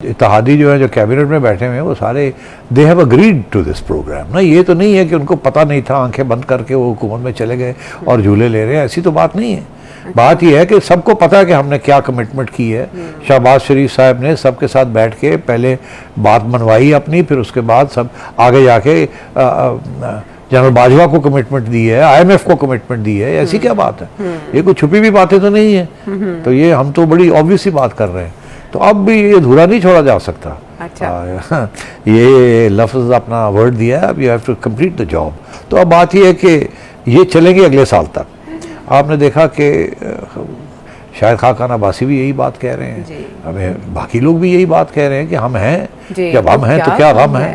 اتحادی جو ہے جو کیبنٹ میں بیٹھے ہوئے ہیں وہ سارے they have agreed to this program نا. یہ تو نہیں ہے کہ ان کو پتہ نہیں تھا آنکھیں بند کر کے وہ حکومت میں چلے گئے اور جھولے لے رہے ہیں, ایسی تو بات نہیں ہے. بات یہ ہے کہ سب کو پتہ ہے کہ ہم نے کیا کمٹمنٹ کی ہے. شہباز شریف صاحب نے سب کے ساتھ بیٹھ کے پہلے بات منوائی اپنی, پھر اس کے بعد سب آگے جا کے جنرل باجوہ کو کمٹمنٹ دی ہے, آئی ایم ایف کو کمٹمنٹ دی ہے. ایسی کیا بات ہے, یہ کوئی چھپی بھی باتیں تو نہیں ہیں. تو یہ ہم تو بڑی آبویس ہی بات کر رہے ہیں. تو اب بھی یہ ادھورا نہیں چھوڑا جا سکتا. یہ لفظ اپنا ورڈ دیا ہے, اب you have to complete the job. تو اب بات یہ ہے کہ یہ چلیں گے اگلے سال تک. آپ نے دیکھا کہ شاہد خاقان عباسی بھی یہی بات کہہ رہے ہیں, ہمیں باقی لوگ بھی یہی بات کہہ رہے ہیں کہ ہم ہیں, جب ہم ہیں تو کیا غم ہے.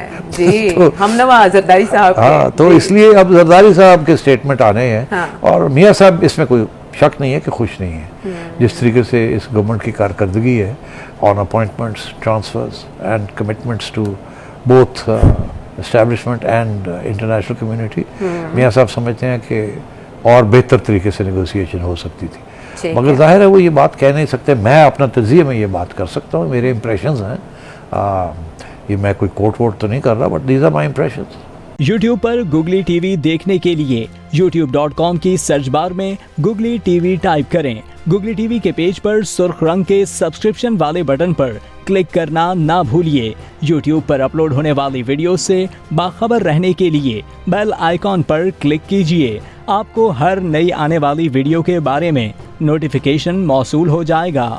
ہم نوا زرداری صاحب. ہاں, تو اس لیے اب زرداری صاحب کے سٹیٹمنٹ آنے ہیں, اور میاں صاحب اس میں کوئی شک نہیں ہے کہ خوش نہیں ہے جس طریقے سے اس گورنمنٹ کی کارکردگی ہے on appointments, transfers and commitments to both establishment and international community. میاں صاحب سمجھتے ہیں کہ اور بہتر طریقے سے نیگوسیشن ہو سکتی تھی, مگر ظاہر ہے وہ یہ بات کہہ نہیں سکتے. میں اپنا تجزیے میں یہ بات کر سکتا ہوں, میرے امپریشنز ہیں, یہ میں کوئی کوٹ ووٹ تو نہیں کر رہا, but these are my impressions. YouTube پر گوگلی ٹی وی دیکھنے کے لیے youtube.com کی سرچ بار میں گوگلی ٹی وی ٹائپ کریں. گوگلی ٹی وی کے پیج پر سرخ رنگ کے سبسکرپشن والے بٹن پر کلک کرنا نہ بھولیے. یوٹیوب پر اپلوڈ ہونے والی ویڈیو سے باخبر رہنے کے لیے بیل آئیکن پر کلک کیجیے. آپ کو ہر نئی آنے والی ویڈیو کے بارے میں نوٹیفیکیشن موصول ہو جائے گا.